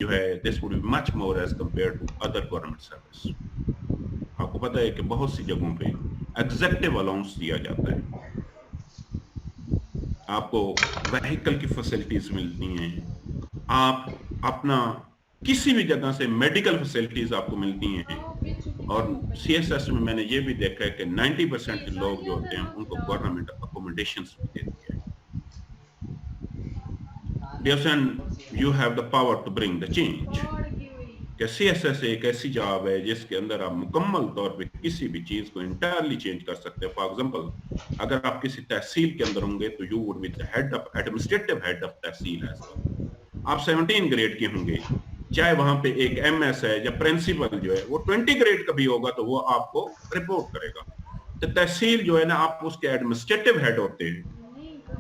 जो है this would be much more as compare to other government service. आपको पता है कि बहुत सी जगहों पे एग्जेक्टिव अलाउंस दिया जाता है, आपको व्हीकल की फैसिलिटीज मिलती हैं, आप अपना किसी भी जगह से मेडिकल फैसिलिटीज आपको मिलती हैं। और सीएसएस में मैंने ये भी देखा है कि 90% के लोग जो होते हैं उनको गवर्नमेंट अकोमोडेशंस भी देती है। Dear son, you have the power to bring the change. कि सीएसएस एक ऐसी जॉब है जिसके अंदर आप मुकम्मल तौर पे किसी भी चीज को इंटायरली चेंज कर सकते हैं। फॉर एग्जांपल, अगर आप किसी तहसील के अंदर होंगे तो you would be the head of administrative head of tehsil as well. आप 17 ग्रेड के होंगे, चाहे वहां पे एक एमएस है या प्रिंसिपल जो है वो 20 ग्रेड का भी होगा तो वो आपको रिपोर्ट करेगा। तो तहसील जो है ना, आप उसके एडमिनिस्ट्रेटिव हेड होते हैं,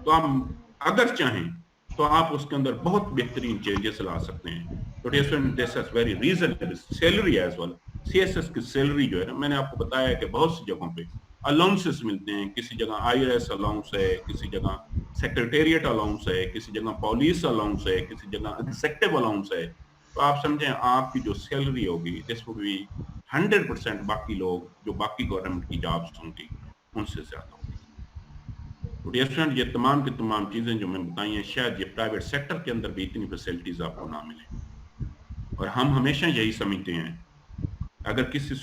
तो आप अगर चाहें तो आप उसके अंदर बहुत बेहतरीन चेंजेस ला सकते हैं। तो this is very reasonable salary as well. CSS की सैलरी जो है ना, मैंने आपको बताया कि बहुत सी जगहों पे अलाउंसेस मिलते हैं, किसी जगह आईआरएस अलाउंस है, किसी जगह सेक्रेटेरिएट अलाउंस है, किसी जगह पुलिस अलाउंस है, किसी जगह एग्जेक्टिव अलाउंस है। तो आप समझें आपकी जो सैलरी होगी दिस वुड बी 100% बाकी लोग जो बाकी गवर्नमेंट की जॉब्स होंगी उनसे ज्यादा होगी। तो डियर फ्रेंड, ये तमाम की तमाम चीजें जो मैं बताई हैं, शायद ये प्राइवेट सेक्टर के अंदर भी इतनी फैसिलिटीज आपको ना मिले। और हम हमेशा यही समझते हैं, अगर किसी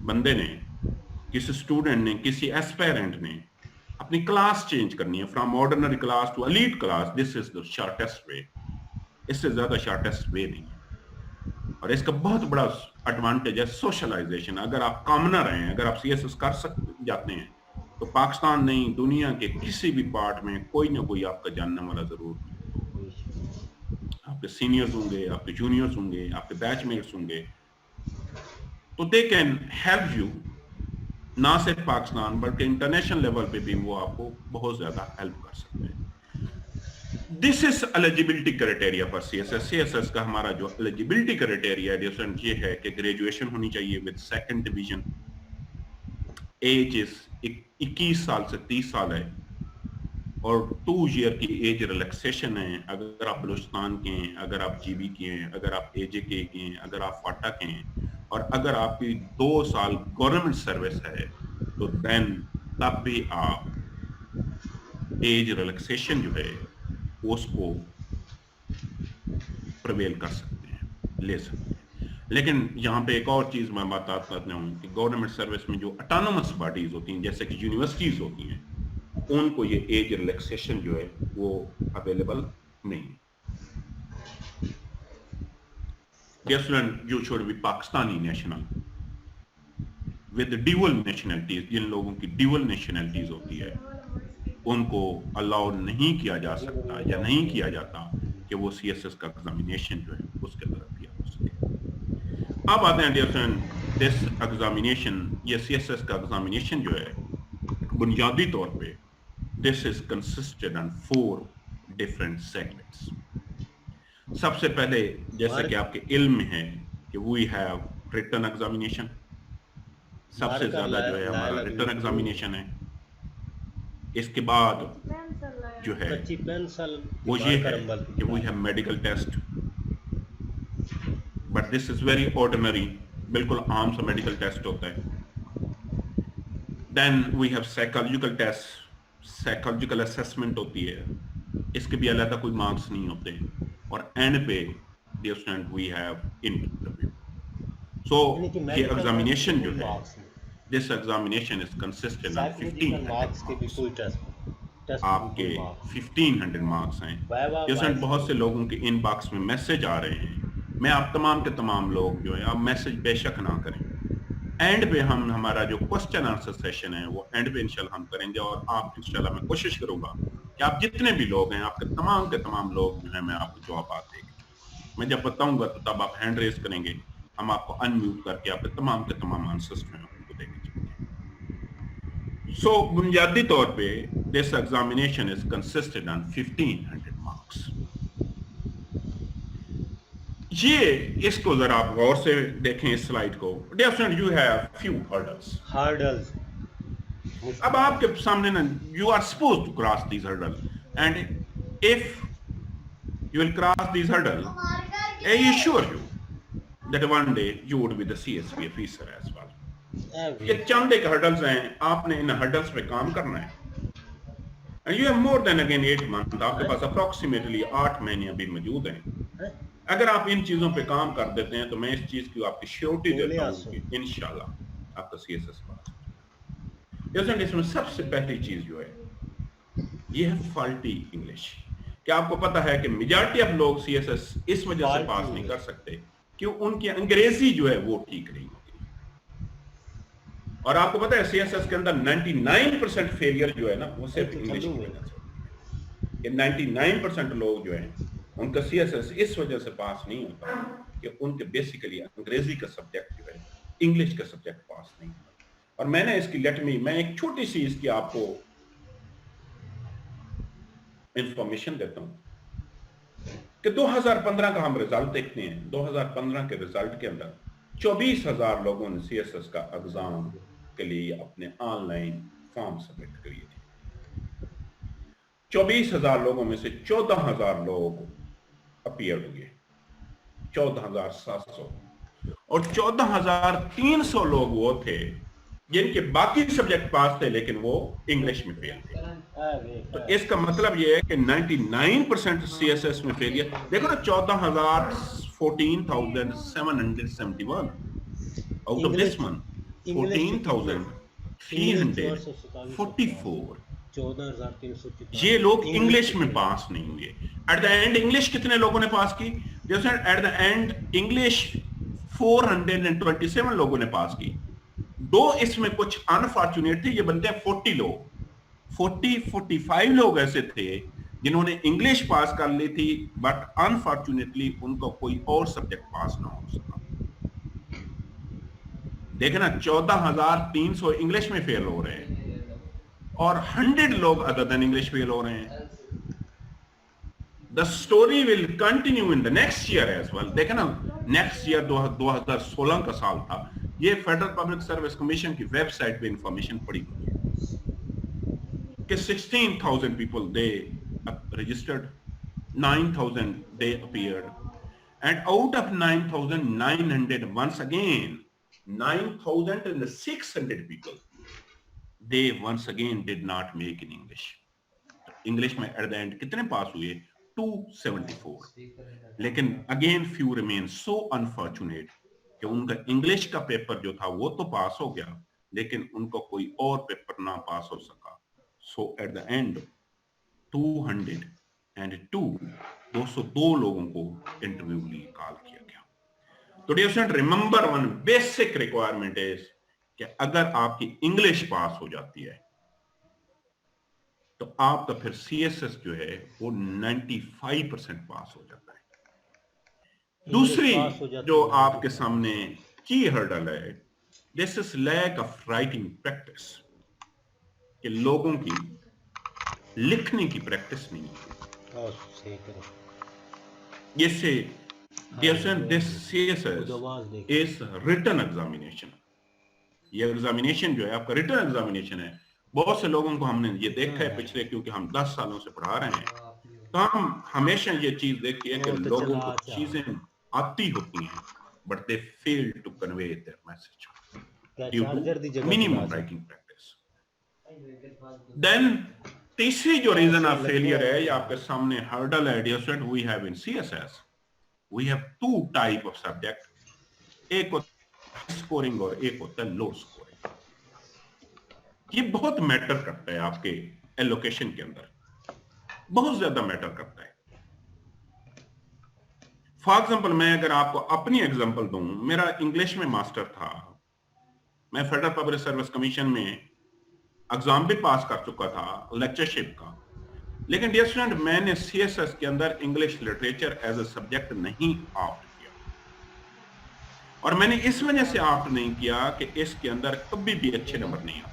बंदे ने, किसी स्टूडेंट ने, किसी एस्पायरेंट ने अपनी क्लास चेंज करनी है from ordinary class to elite class, this is the shortest way. इससे ज्यादा शॉर्टेस्ट वे नहीं है। और इसका बहुत बड़ा एडवांटेज है सोशलाइजेशन। अगर आप कॉमनर हैं, अगर आप सीएसएस कर जाते हैं तो पाकिस्तान नहीं, दुनिया के किसी भी पार्ट में कोई ना कोई आपका जानने वाला जरूर होगा। आपके सीनियर्स होंगे, आपके जूनियर्स होंगे, आपके बैचमेट्स होंगे, तो दे कैन हेल्प यू, ना सिर्फ पाकिस्तान बल्कि इंटरनेशनल लेवल पे भी वो आपको बहुत ज्यादा हेल्प कर सकते हैं। This is eligibility criteria for CSS. CSS का हमारा जो एलिजिबिलिटी क्राइटेरिया डिफरेंट ये है कि ग्रेजुएशन होनी चाहिए with second division, age is 21 साल से 30 साल है, और 2 ईयर की एज रिलैक्सेशन है। अगर आप बलूचिस्तान के हैं, अगर आप जीबी के हैं, अगर आप एजेके के हैं, अगर आप फाटा के हैं, और अगर आपकी 2 साल गवर्नमेंट सर्विस है तो देन तब भी आप एज रिलैक्सेशन जो है उसको प्रिवेल कर सकते हैं, ले सकते हैं। लेकिन यहाँ पे एक और चीज मैं बताता हूँ कि गवर्नमेंट सर्विस में जो ऑटोनोमस बॉडीज होती हैं, जैसे कि यूनिवर्सिटीज होती हैं, उनको ये एज रिलैक्सेशन जो है वो अवेलेबल नहीं है। Dear student, you should be Pakistani national with dual nationalities। जिन लोगों की ड्यूअल नेशनलिटीज होती है उनको अलाउ नहीं किया जा सकता या नहीं किया जाता कि वो सीएसएस का एग्जामिनेशन जो है उसके तरफ भी आ सके। अब आते हैं डियर फ्रेंड, दिस एग्जामिनेशन, ये सीएसएस का एग्जामिनेशन जो है बुनियादी तौर पे this is consisted on 4 different segments. सबसे पहले जैसे कि आपके इल्म में है कि वी हैव रिटन एग्जामिनेशन, सबसे ज्यादा जो है हमारा रिटन एग्जामिनेशन है। इसके बाद जो है वो ये है कि we have medical test, but this is very ordinary, बिल्कुल आम सा मेडिकल टेस्ट होता है। Then we have psychological test, psychological assessment होती है, इसके भी अलग कोई मार्क्स नहीं होते। और एंड पे dear student we have interview. So ये एग्जामिनेशन जो है, this examination is consistent of 1500 आपके 1500 मार्क्स हैं। डियर स्टूडेंट, बहुत से लोगों के इनबॉक्स में मैसेज आ रहे हैं, मैं आप तमाम के तमाम लोग जो है आप मैसेज बेशक ना करें। एंड पे हम हमारा जो क्वेश्चन आंसर सेशन है वो एंड पे इंशाल्लाह हम करेंगे, और आप इंशाल्लाह मैं कोशिश करूंगा कि आप जितने भी लोग हैं, आपके तमाम लोग जो है मैं आपको जवाब देंगे। मैं जब बताऊंगा तो तब आप हैंड रेज करेंगे, हम आपको अनम्यूट करके आपके तमाम आंसर्स जो है उनको देंगे। सो बुनियादी तौर पे this examination is consisted on 1500 marks. ये इसको जरा आप गौर से देखें इस स्लाइड को। Dear friend, you have few hurdles. अब आपके सामने ना, you are suppose to cross this hurdle, and if you will cross these hurdle, I assure you that one day you would be the CSV officer as well. ये चंद एक hurdles हैं, आपने इन hurdles पे काम करना है. And you have more than again 8 months. आपके पास approximately 8 महीने अभी मौजूद हैं. अगर आप इन चीजों पे काम कर देते हैं तो मैं इस चीज की आपकी श्योरिटी देता हूँ कि इंशाल्लाह आपका CSS पास. इसमें सबसे पहली चीज जो है ये है फॉल्टी इंग्लिश. क्या आपको पता है कि मेजॉरिटी ऑफ लोग CSS इस वजह से पास नहीं कर सकते कि उनकी अंग्रेजी जो है वो ठीक नहीं होती. और आपको पता है CSS के अंदर 99% फेलियर जो है ना वो सिर्फ इंग्लिश की वजह से. ये 99% लोग जो हैं उनका CSS इस वजह से पास नहीं होता कि उनके बेसिकली अंग्रेजी का सब्जेक्ट जो है इंग्लिश का सब्जेक्ट पास नहीं होता. और मैंने इसकी मैं एक छोटी सी इसकी आपको इंफॉर्मेशन देता हूं कि 2015 का हम रिजल्ट देखते हैं. 2015 के रिजल्ट के अंदर 24,000 लोगों ने CSS का एग्जाम के लिए अपने ऑनलाइन फॉर्म सबमिट किए थे. 24,000 लोगों में से 14,000 लोग अपीयर हुए, 14,700, और 14,300 लोग वो थे जिनके बाकी सब्जेक्ट पास थे लेकिन वो इंग्लिश में फेल थे. तो इसका मतलब ये है कि 99% CSS में फेलियर. देखो ना 14,771 आउट ऑफ दिस मंथ 14,344 ये लोग इंग्लिश में पास नहीं हुए. एट द एंड इंग्लिश कितने लोगों ने पास की? जैसे एट द एंड इंग्लिश 427 लोगों ने पास की. दो इसमें कुछ अनफॉर्चुनेट थे, ये बनते हैं 40 लोग. 45 लोग ऐसे थे जिन्होंने इंग्लिश पास कर ली थी बट अनफॉर्चुनेटली उनको कोई और सब्जेक्ट पास ना हो सका. देखना 14,300 इंग्लिश में फेल हो रहे हैं और 100 लोग अदर देन इंग्लिश फेल हो रहे हैं. The story will continue in the next year as well. देखना नेक्स्ट ईयर 2016 का साल था. ये फेडरल पब्लिक सर्विस कमीशन की वेबसाइट पे इंफॉर्मेशन पड़ी हुई है कि 16,000 people they registered, 9,000 they appeared, and out of 9,900 once again 9,600 people they once again did not make in English. English में at the end कितने पास हुए? 274. लेकिन again few remain so unfortunate कि उनका इंग्लिश का पेपर जो था वो तो पास हो गया लेकिन उनको कोई और पेपर ना पास हो सका. So at the end 202 लोगों को इंटरव्यू लिए कॉल किया गया. तो dear student remember one basic requirement is कि अगर आपकी इंग्लिश पास हो जाती है तो आपका फिर CSS जो है वो 95% पास हो जाता है. दूसरी जो आपके सामने की हर्डल है, this is lack of writing practice, कि लोगों की लिखने की प्रैक्टिस नहीं है. जैसे this CSS is written examination. ये एग्जामिनेशन जो है आपका रिटन एग्जामिनेशन है. बहुत से लोगों को हमने ये देखा है पिछले, क्योंकि हम 10 सालों से पढ़ा रहे हैं, तो हम हमेशा ये चीज देखी है कि लोगों को चीजें आती होती हैं but they fail to convey their message due to minimum writing practice. Then तीसरी जो रीजन ऑफ फेलियर है, ये आपके सामने हर्डल है dear student. We have in CSS we have two type of subject. एक होता है स्कोरिंग और एक होता है लो स्कोरिंग. ये बहुत मैटर करता है आपके एलोकेशन के अंदर, बहुत ज्यादा मैटर करता है. फॉर एग्जांपल मैं अगर आपको अपनी एग्जांपल दूं, मेरा इंग्लिश में मास्टर था, मैं फेडरल पब्लिक सर्विस कमीशन में एग्जाम भी पास कर चुका था लेक्चरशिप का, लेकिन डियर स्टूडेंट मैंने CSS के अंदर English literature as a subject नहीं ऑप्ट किया. और मैंने इस वजह से ऑप्ट नहीं किया कि इसके अंदर कभी भी अच्छे नंबर नहीं आते.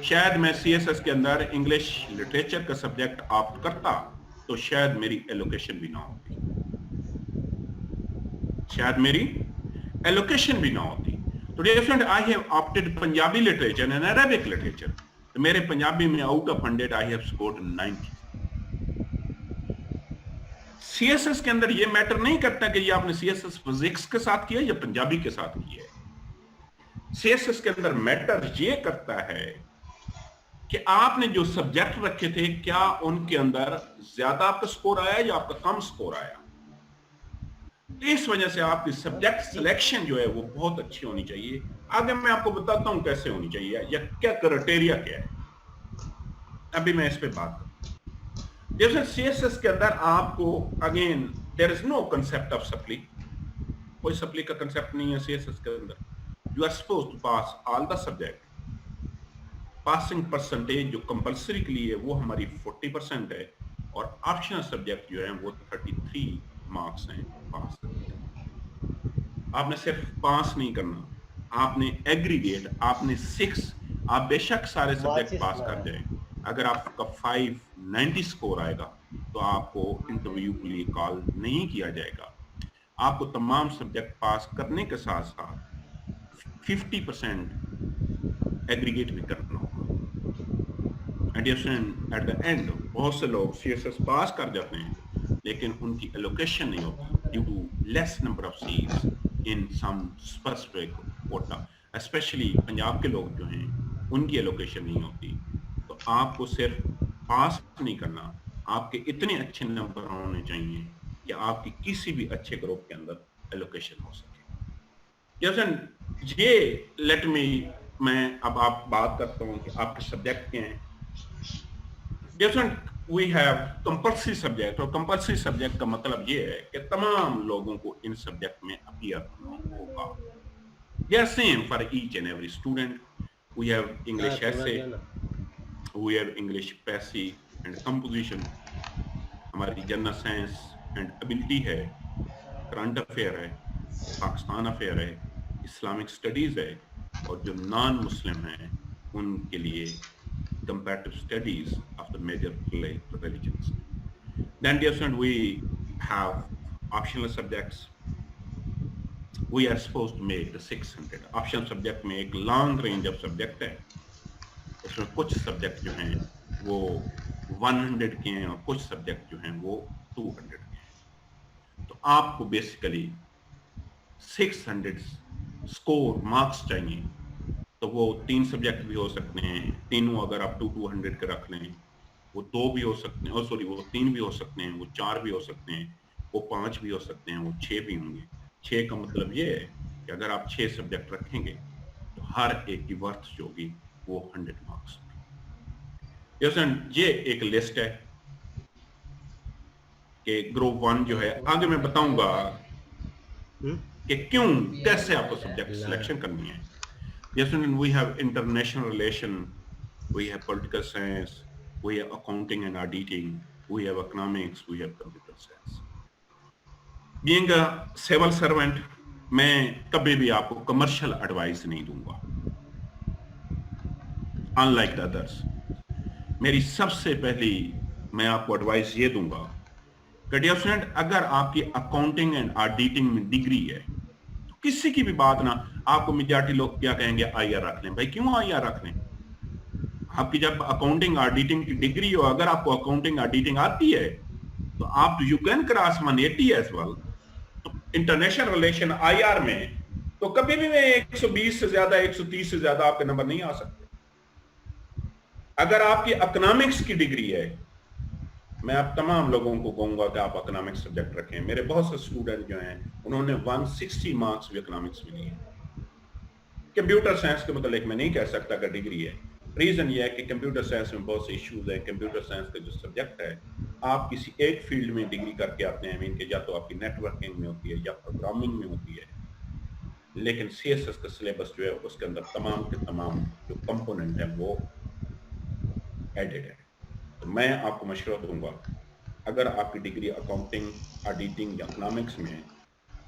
शायद मैं CSS के अंदर इंग्लिश लिटरेचर का सब्जेक्ट ऑप्ट करता तो शायद मेरी एलोकेशन भी ना होती, शायद मेरी एलोकेशन भी ना होती. तो dear student I have opted Punjabi literature and Arabic literature. तो मेरे पंजाबी में out of 100 I have scored 90. C S S کے اندر یہ میٹر نہیں کرتا کہ یہ آپ نے سی ایس ایس فزکس کے ساتھ کیا یا پنجابی کے ساتھ کیا ہے. سی ایس ایس کے اندر میٹر یہ کرتا ہے کہ آپ نے جو سبجیکٹ رکھے تھے کیا ان کے اندر زیادہ آپ کا سکور آیا یا آپ کا کم سکور آیا. اس وجہ سے آپ کی سبجیکٹ سلیکشن جو ہے وہ بہت اچھی ہونی چاہیے. آگے میں آپ کو بتاتا ہوں کیسے ہونی چاہیے یا کیا کرائٹیریا کیا ہے, ابھی میں اس پہ بات کروں. جیسے سی ایس ایس کے اندر آپ کو again there is no concept of supply, کوئی سپلی کا کنسپٹ نہیں ہے سی ایس ایس کے اندر. You are suppose to pass all the subject. Passing percentage جو کمپلسری کے لیے وہ ہماری 40% ہے, اور آپشنل سبجیکٹ جو ہیں وہ 33 مارکس ہیں پاس کرنے کے. آپ نے صرف پاس نہیں کرنا, آپ نے ایگریگیٹ, آپ نے 6, آپ بے شک سارے سبجیکٹ پاس کر جائیں. اگر آپ کا 590 سکور آئے گا تو آپ کو انٹرویو کے لیے کال نہیں کیا جائے گا. آپ کو تمام سبجیکٹ پاس کرنے کے ساتھ ساتھ 50% ایگریگیٹ بھی کرنا ہوگا. ایڈیشن ایٹ دا اینڈ بہت سے لوگ سی ایس ایس پاس کر جاتے ہیں لیکن ان کی ایلوکیشن نہیں ہوتی due to less number of seats in some specific quota. Specially Punjab کے لوگ جو ہیں ان کی ایلوکیشن نہیں ہوتی. تو آپ کو صرف پاس نہیں کرنا, آپ کے اتنے اچھے نمبر ہونے چاہیے کہ آپ کی کسی بھی اچھے گروپ کے اندر ایلوکیشن ہو سکے. یہ لیٹ می, میں اب آپ بات کرتا ہوں کہ آپ کے سبجیکٹ کیا ہیں. وی ہیو کمپلسری سبجیکٹ, اور کمپلسری سبجیکٹ کا مطلب یہ ہے کہ تمام لوگوں کو ان سبجیکٹ میں اپیئر کرنا ہوگا. They are same for each and every student. We have English essay, we have English passage and composition. ہماری جنرل سائنس اینڈ ابلٹی ہے, کرنٹ افیئر ہے, پاکستان افیئر ہے, اسلامک اسٹڈیز ہے, اور جو نان مسلم ہیں ان کے لیے comparative studies of the major religions. Then we have optional subjects. We are supposed to make the 600. Optional subject میں ایک long range of subject ہے. اس میں کچھ سبجیکٹ جو ہیں وہ 100 کے ہیں اور کچھ سبجیکٹ جو ہیں وہ 200 کے ہیں. تو آپ کو بیسیکلی 600 سکور مارکس چاہیے. تو وہ 3 سبجیکٹ بھی ہو سکتے ہیں, تینوں اگر آپ 200 کے رکھ لیں, وہ 2 بھی ہو سکتے ہیں, اور سوری وہ 3 بھی ہو سکتے ہیں, وہ 4 بھی ہو سکتے ہیں, وہ 5 بھی ہو سکتے ہیں, وہ 6 بھی ہوں گے. 6 کا مطلب یہ ہے کہ اگر آپ 6 سبجیکٹ رکھیں گے تو ہر ایک کی ورتھ جو ہوگی وہ 100 مارکس ہوگی. یہ ایک لسٹ ہے کہ گروپ 1 جو ہے, آگے میں بتاؤں گا کہ کیوں, کیسے آپ کو سبجیکٹ سلیکشن کرنی ہے. Yes, and we have international relation, we have political science, we have accounting and auditing, we have economics, we have computer science. Being a civil servant, میں کبھی بھی آپ کو کمرشل ایڈوائز نہیں دوں گا. Unlike the others, میری سب سے پہلی میں آپ کو ایڈوائز یہ دوں گا کہ ڈیئر فرینڈ, اگر آپ کی اکاؤنٹنگ اینڈ آڈیٹنگ میں ڈگری ہے تو کسی کی بھی بات نہ, آپ کو میجارٹی لوگ کیا کہیں گے, آئی آر رکھ لیں. بھائی کیوں آئی آر رکھ لیں؟ آپ کی جب اکاؤنٹنگ آڈیٹنگ کی ڈگری ہو, اگر آپ کو اکاؤنٹنگ آڈیٹنگ آتی ہے تو آپ you can cross 180 as well. تو انٹرنیشنل ریلیشن آئی آر میں تو کبھی بھی 120 سے زیادہ 130 سے زیادہ آپ کے نمبر نہیں آ سکتے. اگر آپ کی اکنامکس کی ڈگری ہے, میں آپ تمام لوگوں کو کہوں گا کہ آپ اکنامکس سبجیکٹ رکھیں. میرے بہت سے اسٹوڈنٹ جو ہیں انہوں نے 160 مارکس بھی اکنامکس میں لیے. کمپیوٹر سائنس کے متعلق میں نہیں کہہ سکتا کہ ڈگری ہے. ریزن یہ ہے کہ کمپیوٹر سائنس میں بہت سے ایشوز ہیں. کمپیوٹر سائنس کا جو سبجیکٹ ہے, آپ کسی ایک فیلڈ میں ڈگری کر کے آتے ہیں, کہ یا تو آپ کی نیٹ ورکنگ میں ہوتی ہے یا پروگرامنگ میں ہوتی ہے, لیکن سی ایس ایس کا سلیبس جو ہے اس کے اندر تمام کے تمام جو کمپوننٹ ہیں وہ ایڈڈ ہے. تو میں آپ کو مشورہ دوں گا, اگر آپ کی ڈگری اکاؤنٹنگ, آڈیٹنگ یا اکنامکس میں ہے,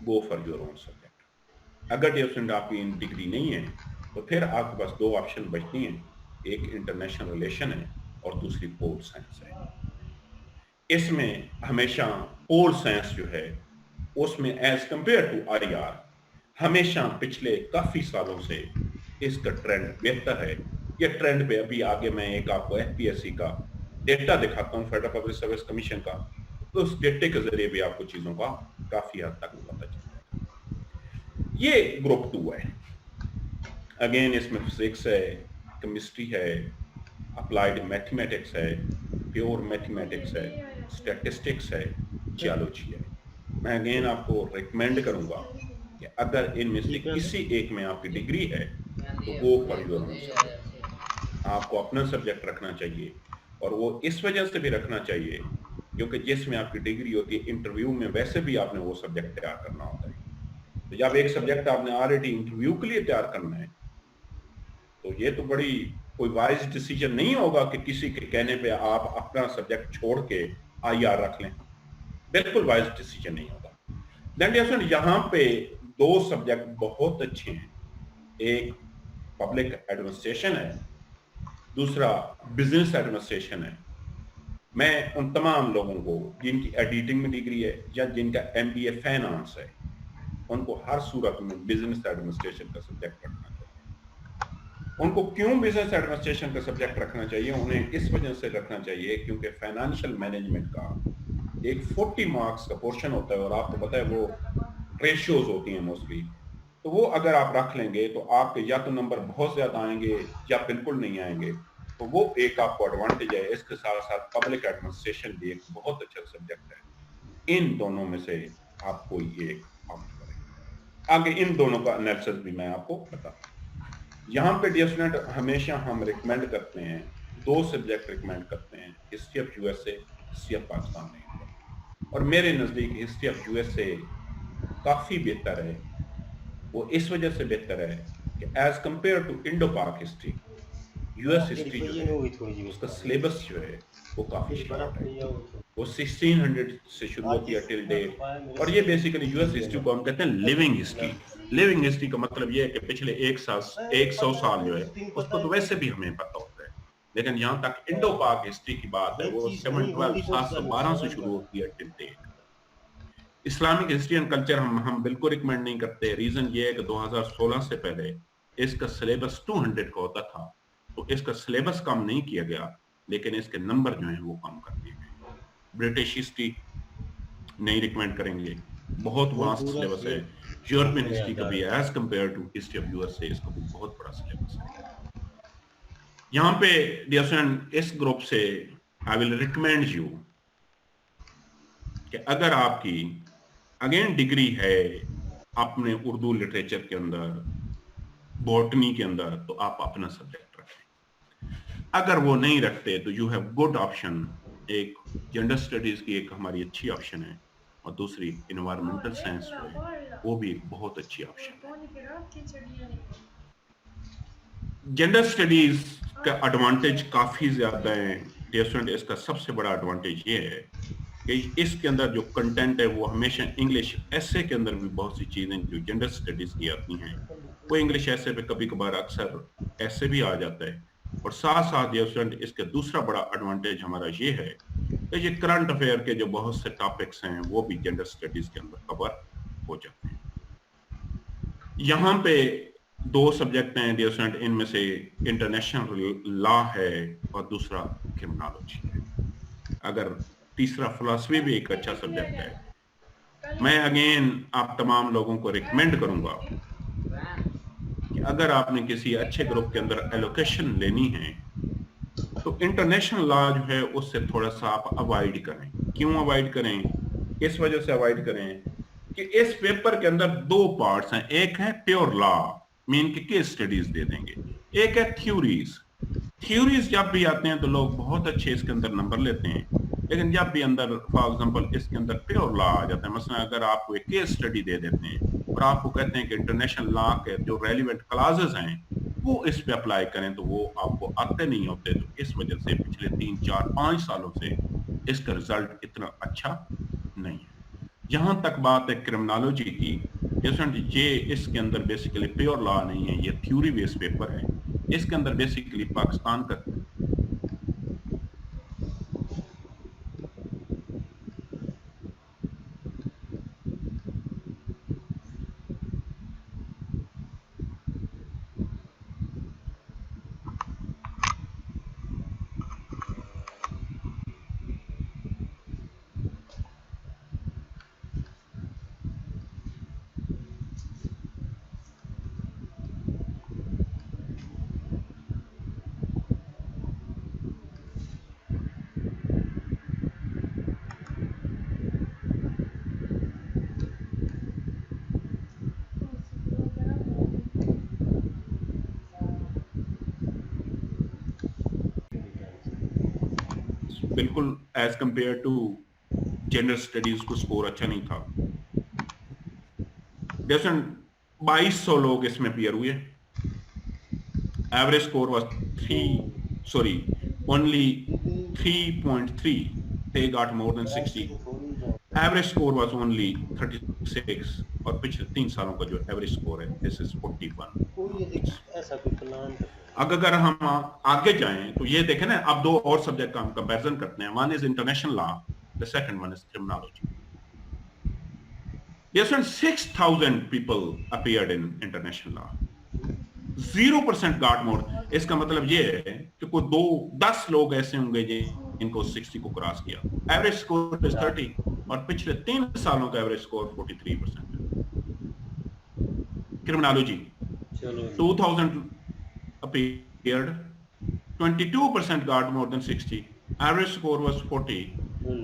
go for your own subject. اگر ڈیفرنٹ آپ کی ڈگری نہیں ہے تو پھر آپ کے پاس 2 آپشن بچتی ہیں, ایک انٹرنیشنل ریلیشن ہے اور دوسری پول سائنس ہے. اس میں ہمیشہ پول سائنس جو ہے اس میں as compare to I R ہمیشہ پچھلے کافی سالوں سے اس کا ٹرینڈ بہتر ہے. یہ ٹرینڈ پہ ابھی آگے میں ایک آپ کو ایف پی ایس سی کا ڈیٹا دکھاتا ہوں, فیڈرل پبلک سروس کمیشن کا. तो उस डेटे के जरिए भी आपको चीजों का काफी हद तक पता चल जाएगा। ये ग्रुप 2 है। अगेन इसमें फिजिक्स है, केमिस्ट्री है, अप्लाइड मैथमेटिक्स है, प्योर मैथमेटिक्स है, स्टैटिस्टिक्स है, जियोलॉजी है। मैं अगेन आपको रिकमेंड करूंगा कि अगर इनमें से किसी एक में आपकी डिग्री है तो go for your own subject. आपको अपना सब्जेक्ट रखना चाहिए, और वो इस वजह से भी रखना चाहिए क्योंकि जिसमें आपकी डिग्री होती है, इंटरव्यू में वैसे भी आपने वो सब्जेक्ट तैयार करना होता है। तो जब एक सब्जेक्ट आपने ऑलरेडी इंटरव्यू के लिए तैयार करना है, तो ये तो बड़ी कोई वाइज डिसीजन नहीं होगा कि किसी के कहने पे आप अपना सब्जेक्ट छोड़ के आईआर रख लें। बिल्कुल वाइज डिसीजन नहीं होगा। देन यहाँ पे दो सब्जेक्ट बहुत अच्छे हैं। एक पब्लिक एडमिनिस्ट्रेशन है, दूसरा बिजनेस एडमिनिस्ट्रेशन है। मैं उन तमाम लोगों को जिनकी एडिटिंग में डिग्री है या जिनका एमबीए फाइनेंस है, उनको हर सूरत में बिजनेस एडमिनिस्ट्रेशन का सब्जेक्ट रखना चाहिए। उनको क्यों बिजनेस एडमिनिस्ट्रेशन का सब्जेक्ट रखना चाहिए? उन्हें इस वजह से रखना चाहिए क्योंकि फाइनेंशियल मैनेजमेंट का एक 40 मार्क्स का पोर्शन होता है, और आपको पता है वो रेशियोज होती हैं मोस्टली। तो वो अगर आप रख लेंगे तो आपके या तो नंबर बहुत ज्यादा आएंगे या बिल्कुल नहीं आएंगे। तो वो एक आपको एडवांटेज है। इसके साथ साथ पब्लिक एडमिनिस्ट्रेशन भी एक बहुत अच्छा सब्जेक्ट है। इन दोनों में से आप कोई एक ऑप्ट करें। आगे इन दोनों का एनालिसिस भी मैं आपको बताता हूँ। यहाँ पे डियर स्टूडेंट, हमेशा हम रिकमेंड करते हैं, दो सब्जेक्ट रिकमेंड करते हैं, history of USA, history of Pakistan नहीं। और मेरे नजदीक हिस्ट्री ऑफ यूएसए काफी बेहतर है। वो इस वजह से बेहतर है कि एज कंपेयर टू इंडो पाक हिस्ट्री, यूएस हिस्ट्री जो है उसका सिलेबस जो है वो काफी शॉर्ट है। वो 1600 से शुरू होती है टिल डेट। और ये बेसिकली यूएस हिस्ट्री को हम कहते हैं लिविंग हिस्ट्री। लिविंग हिस्ट्री का मतलब ये है कि पिछले 100 साल जो है उसको तो वैसे भी हमें पता होता है, लेकिन यहाँ तक इंडो पाक हिस्ट्री की बात है वो 712 से शुरू होती है till date. Islamic history and culture हम बिल्कुल रिकमेंड नहीं करते। रीजन ये है कि 2016 से पहले इसका सिलेबस 200 का होता था, तो इसका सिलेबस कम नहीं किया गया, लेकिन इसके नंबर जो हैं वो कम कर दिए गए। ब्रिटिश हिस्ट्री नहीं रिकमेंड करेंगे, बहुत वास्ट सिलेबस है। यूरोपियन हिस्ट्री का भी as compare to history of USA इसका भी बहुत बड़ा सिलेबस है। यहाँ पे डियर स्टूडेंट, इस ग्रुप से आई विल रिकमेंड यू कि अगर आपकी अगेन डिग्री है अपने उर्दू लिटरेचर के अंदर, बॉटनी के अंदर, तो आप अपना सब्जेक्ट रखें। अगर वो नहीं रखते तो यू हैव गुड ऑप्शन। एक जेंडर स्टडीज की एक हमारी अच्छी ऑप्शन है, और दूसरी इन्वायरमेंटल साइंस जो है वो भी एक बहुत अच्छी ऑप्शन है। जेंडर स्टडीज का एडवांटेज काफी ज्यादा है डियर स्टूडेंट। इसका सबसे बड़ा एडवांटेज ये है कि इसके अंदर जो कंटेंट है वो हमेशा इंग्लिश ऐसे के अंदर भी बहुत सी चीजें जो जेंडर स्टडीज की आती हैं वो इंग्लिश ऐसे पे कभी कभार अक्सर ऐसे भी आ जाता है। और साथ साथ ये स्टूडेंट, इसका दूसरा बड़ा एडवांटेज हमारा ये है कि ये करंट अफेयर के जो बहुत से टॉपिक्स हैं वो भी जेंडर स्टडीज के अंदर कवर हो जाते हैं। यहाँ पे दो सब्जेक्ट हैं डियर स्टूडेंट, इनमें से इंटरनेशनल लॉ है और दूसरा क्रिमिनोलॉजी है। अगर तीसरा फिलॉसफी भी एक अच्छा सब्जेक्ट है। मैं अगेन आप तमाम लोगों को रिकमेंड करूंगा कि अगर आपने किसी अच्छे ग्रुप के अंदर एलोकेशन लेनी है तो इंटरनेशनल लॉ जो है उससे थोड़ा सा आप अवॉइड करें। क्यों अवॉइड करें? इस वजह से अवॉइड करें कि इस पेपर के अंदर दो पार्ट्स हैं। एक है प्योर लॉ, मीन के केस स्टडीज दे देंगे। एक है थ्योरीज। थ्योरीज जब भी आते हैं तो लोग बहुत अच्छे इसके अंदर नंबर लेते हैं, लेकिन जब भी अंदर फॉर एग्जांपल इसके अंदर प्योर लॉ आ जाता है, मसलन अगर आपको एक केस स्टडी दे देते हैं और आपको कहते हैं कि इंटरनेशनल लॉ के जो रेलिवेंट क्लॉजेस हैं वो इस पे अप्लाई करें, तो वो आपको आते नहीं होते। तो इस वजह से पिछले 3 4 5 सालों से इसका रिजल्ट इतना अच्छा नहीं है। जहां तक बात है क्रिमिनोलॉजी की, ये इसके अंदर बेसिकली प्योर लॉ नहीं है, ये थ्योरी बेस्ड पेपर है। इसके अंदर बेसिकली पाकिस्तान का बिल्कुल as compare to general studies को स्कोर अच्छा नहीं था। 2200 लोग इसमें अपीयर हुए, average score was only 3.3, they got more than 60, average score was only 36, और पिछले 3 सालों का जो एवरेज स्कोर है दिस इज 41। अगर हम आगे जाएं तो ये देखें ना, अब 2 और सब्जेक्ट का हम कंपैरिजन करते हैं। One is international law, the second one is criminology. Yes, 6,000 people appeared in international law. 0% got more. इसका मतलब ये है कि कोई 10 लोग ऐसे होंगे जिनको 60 को क्रॉस किया। एवरेज स्कोर इज 30 और पिछले 3 सालों का average score 43%। Criminology 2,000 appeared, 22% got more than 60, average score was 40,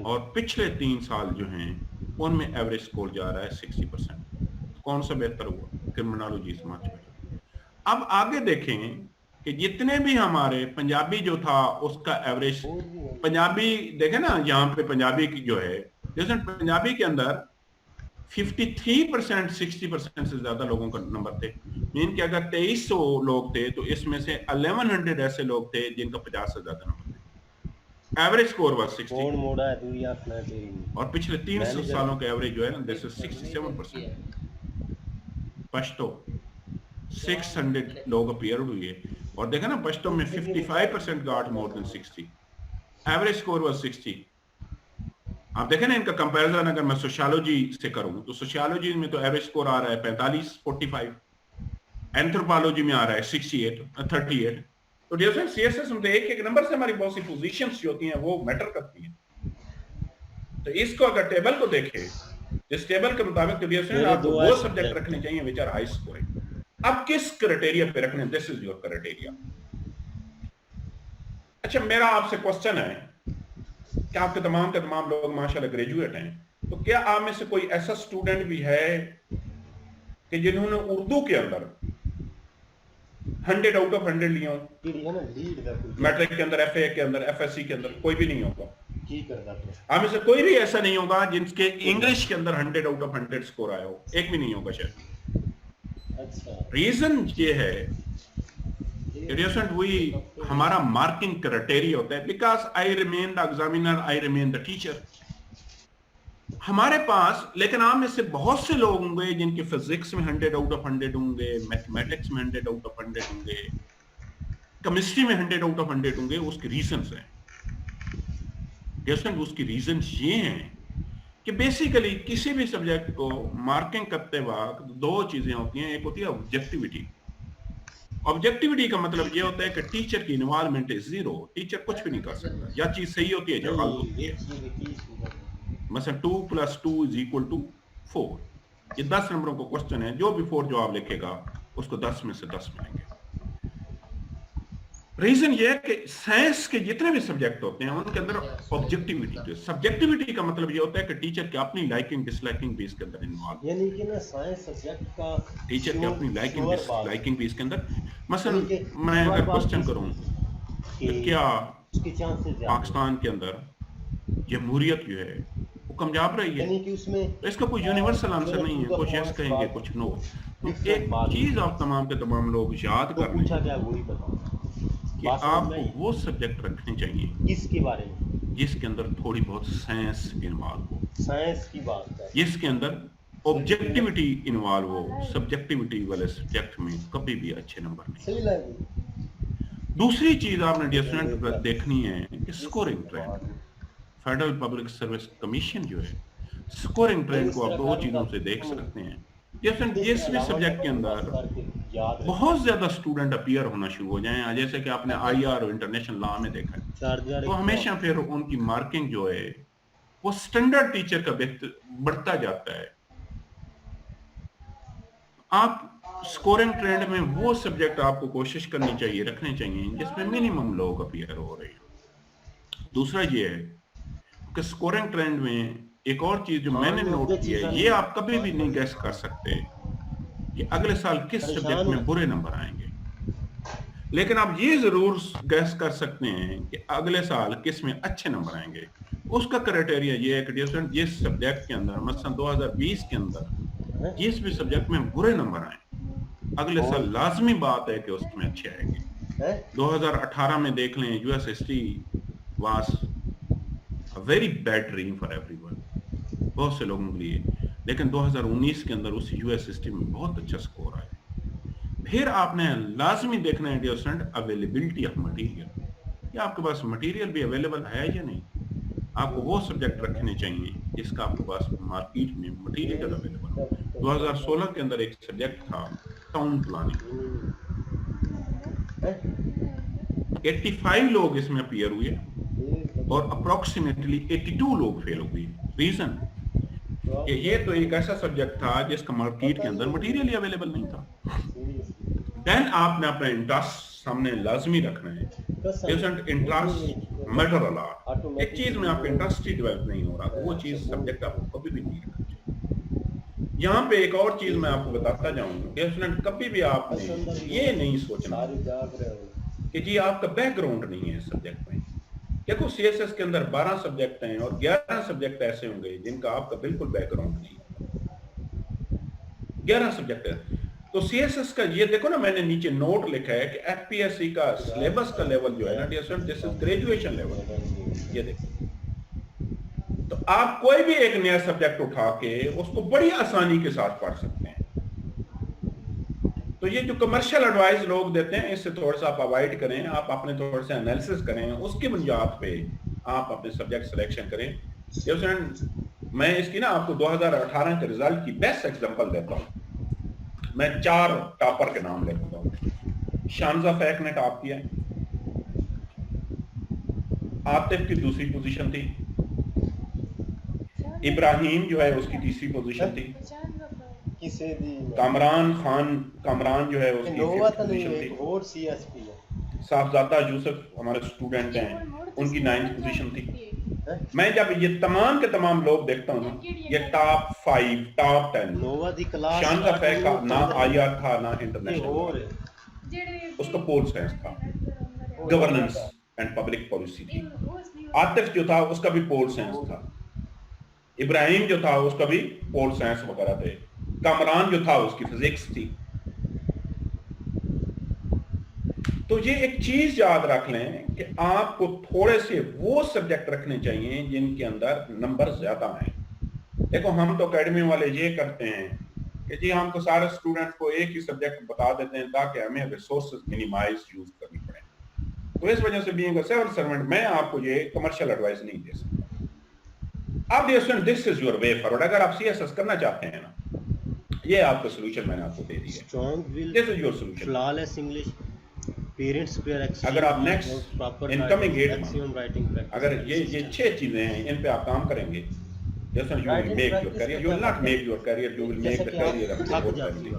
और पिछले 3 साल जो हैं उनमें एवरेज स्कोर जा रहा है 60%। कौन सा बेहतर हुआ? क्रिमिनोलॉजी समाज में। अब आगे देखें कि जितने भी हमारे पंजाबी जो था उसका एवरेज, पंजाबी देखें ना, यहाँ पे पंजाबी की जो है, जैसे पंजाबी के अंदर 53% 60% से ज्यादा लोगों का नंबर थे। मीन कि अगर 2300 लोग थे तो इसमें से 1100 ऐसे लोग थे जिनका 50 से ज्यादा नंबर थे। एवरेज स्कोर वाज 60, और पिछले 3 सालों का एवरेज जो है ना दिस इज 67%। पश्तो 600 लोग अपीयर हुए, और देखा ना पश्तो में 55% got more than 60, average score was 60। आप देखें ना इनका कंपैरिजन अगर मैं सोशियोलॉजी से करूं तो सोशियोलॉजी में तो एवरेज स्कोर आ रहा है 45-45, एंथ्रोपोलॉजी में आ रहा है 68-38। तो डियर सीएसएस में एक नंबर से हमारी बहुत सी पोजीशंस जो होती हैं वो मैटर करती हैं। तो इसको अगर टेबल को देखें, इस टेबल के मुताबिक तो डियर आपको वो सब्जेक्ट रखने चाहिए विच आर हाई स्कोरिंग। अब किस क्राइटेरिया पे रखने, दिस इज योर क्राइटेरिया। अच्छा, मेरा आपसे क्वेश्चन है कि आपके तमाम के तमाम लोग माशाल्लाह ग्रेजुएट हैं, तो क्या आप में से कोई ऐसा स्टूडेंट भी है कि जिन्होंने उर्दू के अंदर 100 आउट ऑफ 100 लिया हो? मैट्रिक के अंदर, एफए के अंदर, एफएससी के अंदर कोई भी नहीं होगा। आप में से कोई भी ऐसा नहीं होगा जिनके इंग्लिश के अंदर 100 आउट ऑफ 100 स्कोर आया हो, एक भी नहीं होगा शायद। रीजन ये है हमारा मार्किंग क्राइटेरिया होता है, because I remain the examiner, I remain the teacher हमारे पास। लेकिन आप में से बहुत से लोग होंगे जिनके फिजिक्स में 100 आउट ऑफ 100 होंगे, मैथमेटिक्स में 100 आउट ऑफ 100 होंगे, केमिस्ट्री में 100 आउट ऑफ 100 होंगे। उसके रीजंस हैं, उसकी रीजंस ये हैं कि बेसिकली किसी भी सब्जेक्ट को मार्किंग करते वक्त 2 चीजें होती हैं। एक होती है ऑब्जेक्टिविटी। ऑब्जेक्टिविटी का मतलब ये होता है कि टीचर की इन्वॉल्वमेंट इज 0, टीचर कुछ भी नहीं कर सकता, या चीज सही होती है या गलत होती है। मतलब 2 + 2 = 4, ये 10 नंबरों का क्वेश्चन है, जो भी 4 जवाब लिखेगा उसको 10 में से 10 मिलेंगे। रीजन ये है कि साइंस के जितने भी सब्जेक्ट होते हैं उनके अंदर ऑब्जेक्टिविटी, सब्जेक्टिविटी का मतलब ये होता है कि टीचर की अपनी लाइकिंग डिसलाइकिंग भी इसके अंदर इन्वॉल्व, यानी कि ना साइंस सब्जेक्ट का टीचर की अपनी लाइकिंग डिसलाइकिंग भी इसके अंदर। मसलन मैं अगर क्वेश्चन करूं कि क्या पाकिस्तान के अंदर जमहूरियत जो है वो कामयाब रही है, तो इसका कोई यूनिवर्सल आंसर नहीं है, कुछ यस कहेंगे कुछ नो। तो एक चीज आप तमाम के तमाम लोग याद कर लें कि आपको वो सब्जेक्ट रखने चाहिए किसके बारे में, जिसके अंदर थोड़ी बहुत साइंस इन्वॉल्व हो, साइंस की बात है, जिसके अंदर ऑब्जेक्टिविटी इन्वॉल्व हो। सब्जेक्टिविटी वाले सब्जेक्ट में कभी भी अच्छे नंबर नहीं। दूसरी चीज आपने डियर स्टूडेंट देखनी है कि scoring trend. Federal public service commission जो है स्कोरिंग ट्रेंड को आप 2 चीजों से देख सकते हैं। जिस भी सब्जेक्ट के अंदर बहुत ज्यादा स्टूडेंट अपीयर होना शुरू हो जाए, जैसे कि आपने आईआर और इंटरनेशनल लॉ में देखा है, तो हमेशा फिर उनकी मार्किंग जो है वो स्टैंडर्ड टीचर का बढ़ता जाता है। आप स्कोरिंग ट्रेंड में वो सब्जेक्ट आपको कोशिश करनी चाहिए, रखने चाहिए जिसमें मिनिमम लोग अपीयर हो रहे हैं। दूसरा ये है कि स्कोरिंग ट्रेंड में एक और चीज जो मैंने नोट की है, ये आप कभी भी नहीं गैस कर सकते कि अगले साल किस सब्जेक्ट में बुरे नंबर आएंगे। لیکن آپ یہ ضرور گیس کر سکتے ہیں کہ اگلے سال کس میں اچھے نمبر آئیں گے. اس کا کرائٹیریا یہ ہے کہ جس سبجیکٹ کے اندر مثلا 2020 کے اندر جس بھی سبجیکٹ میں برے نمبر آئیں اگلے سال لازمی بات ہے کہ اس میں اچھے آئیں گے. 2018 میں دیکھ لیں U S history was a very bad dream for everyone, بہت سے لوگوں کے لیے. لیکن 2019 کے اندر اس یو ایس ہسٹری میں بہت اچھا سکور آیا. پھر آپ نے لازمی دیکھنا ہے dear student availability of material, کہ آپ کے پاس مٹیریل بھی اویلیبل ہے یا نہیں. آپ کو وہ سبجیکٹ رکھنے چاہیے جس کا آپ کے پاس مارکیٹ میں مٹیریل اویلیبل ہو. 2016 کے اندر ایک سبجیکٹ تھا ٹاؤن پلاننگ, 85 لوگ اس میں اپیئر ہوئے اور اپروکسیمیٹلی 82 لوگ فیل ہوئے. ریزن کہ یہ تو ایک ایسا سبجیکٹ تھا جس کا مارکیٹ کے اندر مٹیریل ہی اویلیبل نہیں تھا. دین آپ نے اپنا انٹرسٹ سامنے لازمی رکھنا ہے. Interest matter a lot. ایک چیز میں آپ کا انٹرسٹ ہی ڈیولپ نہیں ہو رہا تو وہ چیز سبجیکٹ آپ کو کبھی بھی نہیں رکھنا چاہیے. یہاں پہ ایک اور چیز میں آپ کو بتاتا جاؤں گا, کبھی بھی آپ نے یہ نہیں سوچنا کہ جی آپ کا بیک گراؤنڈ نہیں ہے اس سبجیکٹ میں. دیکھو سی ایس ایس کے اندر 12 سبجیکٹ ہیں اور 11 سبجیکٹ ایسے ہوں گے جن کا آپ کا بالکل بیک گراؤنڈ نہیں ہے. 11 سبجیکٹ ہے تو سی ایس ایس کا یہ دیکھو نا, میں نے نیچے نوٹ لکھا ہے کہ ایف پی ایس سی کا سلیبس کا لیول جو ہے نا دس از گریجویشن لیول. یہ دیکھو تو آپ کوئی بھی ایک نیا سبجیکٹ اٹھا کے اس کو بڑی آسانی کے ساتھ پڑھ سکتے ہیں. تو یہ جو کمرشل ایڈوائز لوگ دیتے ہیں اس سے تھوڑا سا آپ اوائڈ کریں. آپ اپنے تھوڑا سا انالیسس کریں, اس کی بنیاد پہ آپ اپنے سبجیکٹ سلیکشن کریں. میں اس کی نا آپ کو 2018 کے رزلٹ کی بیسٹ ایگزامپل دیتا ہوں. میں 4 ٹاپر کے نام لیتا ہوں. شانزہ فیک نے ٹاپ کیا, عاطف کی دوسری پوزیشن تھی, ابراہیم جو ہے اس کی تیسری پوزیشن تھی, کامران جو ہے اس کی ففتھ پوزیشن تھی, صاحبزادہ یوسف ہمارے اسٹوڈنٹ ہیں ان کی 9th پوزیشن تھی. میں جب یہ تمام کے تمام لوگ دیکھتا ہوں یہ ٹاپ 5 ٹاپ 10. شانزہ فیک کا نہ آئر تھا نہ انٹرنیشنل, اس کا پول سائنس تھا, گورننس اینڈ پبلک پالیسی تھی. عاطف جو تھا اس کا بھی پول سائنس تھا, ابراہیم جو تھا اس کا بھی پول سائنس وغیرہ تھے, کامران جو تھا اس کی فزکس تھی. تو یہ ایک چیز یاد رکھ لیں کہ آپ کو تھوڑے سے وہ سبجیکٹ رکھنے چاہیے جن کے اندر نمبر زیادہ ہیں. دیکھو ہم تو اکیڈمی والے یہ کرتے ہیں کہ جی ہم کو سارے اسٹوڈنٹ کو ایک ہی سبجیکٹ بتا دیتے ہیں تاکہ ہمیں ریسورسز منیمائز یوز کرنی پڑے. تو اس وجہ سے بینگ اے سیول سرونٹ میں آپ کو یہ کمرشل ایڈوائز نہیں دے سکتا. اب دس از یور وے فارورڈ. اگر آپ سی ایس ایس کرنا چاہتے ہیں نا, یہ آپ کا سولوشن میں نے آپ کو دے دی ہے. This is your solution. Flawless English, parents peer exchange, اگر آپ نیکسٹ انکمنگ 8 منتھ اگر یہ 6 چیزیں ہیں ان پہ آپ کام کریں گے, you will make your career. You will not make your career, you will make the career of your family.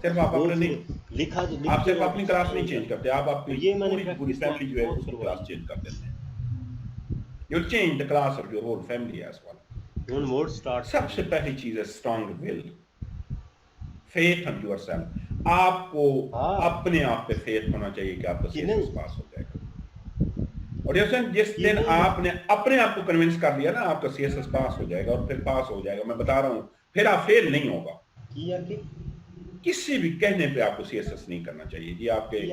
صرف آپ اپنے نہیں, آپ صرف اپنی کلاس نہیں چینج کرتے, آپ اپنی پوری فیملی جو ہے اس کی کلاس چینج کر دیتے ہیں. You will change the class of your whole family as well. سب سے پہلی چیز ہے strong will, faith on yourself. آپ کو اپنے آپ پہ faith ہونا چاہیے کہ آپ کا سیلبس پاس ہو جائے گا. اور جس دن آپ نے اپنے آپ کو کنونس کر لیا نا آپ کا سی ایس ایس پاس ہو جائے گا, اور پھر پاس ہو جائے گا, میں بتا رہا ہوں پھر آپ فیل نہیں ہوگا. کسی بھی کہنے پہ آپ کو سی ایس ایس نہیں کرنا چاہیے. جی آپ کے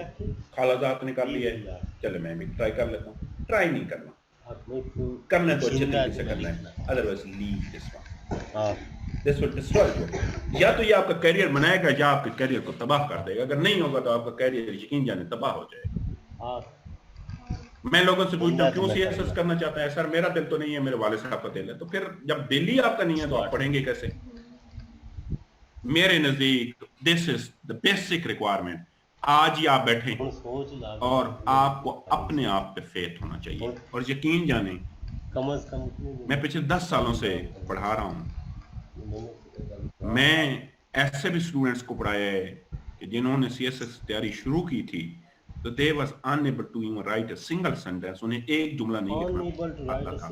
خالازات نے کر لیا ہے, چلے میں بھی ٹرائی کر لیتا ہوں. ٹرائی نہیں کرنا, کرنا تو اچھے طریقے سے کرنا ہے. Otherwise leave this one, this will destroy you. یا تو یہ آپ کا کیریئر بنائے گا یا آپ کے کیریئر کو تباہ کر دے گا. اگر نہیں ہوگا تو آپ کا کیریئر یقین جانے تباہ ہو جائے گا. میں لوگوں سے پوچھتا ہوں کیوں سی ایس ایس کرنا چاہتا ہے؟ سر میرا دل تو نہیں ہے, میرے والد صاحب کا دل ہے. تو پھر جب دل ہی آپ کا نہیں ہے تو آپ پڑھیں گے کیسے؟ میرے نزدیک دس از دا بیسک ریکوائرمنٹ. آج ہی آپ بیٹھیں اور آپ کو اپنے آپ پہ فیتھ ہونا چاہیے. اور یقین جانیں میں پچھلے 10 سالوں سے پڑھا رہا ہوں, میں ایسے بھی اسٹوڈنٹس کو پڑھایا ہے کہ جنہوں نے سی ایس ایس تیاری شروع کی تھی تو they was unable to even write a single sentence. انہیں ایک جملہ نہیں لکھنا آتا تھا.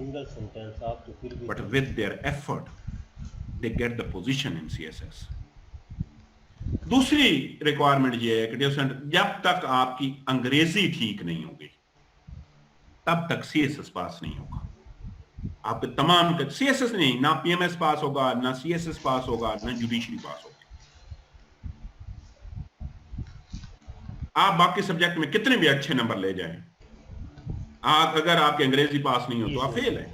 But with their effort, they get the position in CSS. दूसरी रिक्वायरमेंट ये है कि जब तक आपकी अंग्रेजी ठीक नहीं होगी तब तक CSS पास नहीं होगा। आपके तमाम CSS नहीं, ना PMS पास होगा, ना CSS पास होगा, ना जुडिशरी पास होगी। आप बाकी सब्जेक्ट में कितने भी अच्छे नंबर ले जाएं, अगर आपके अंग्रेजी पास नहीं हो तो आप फेल है।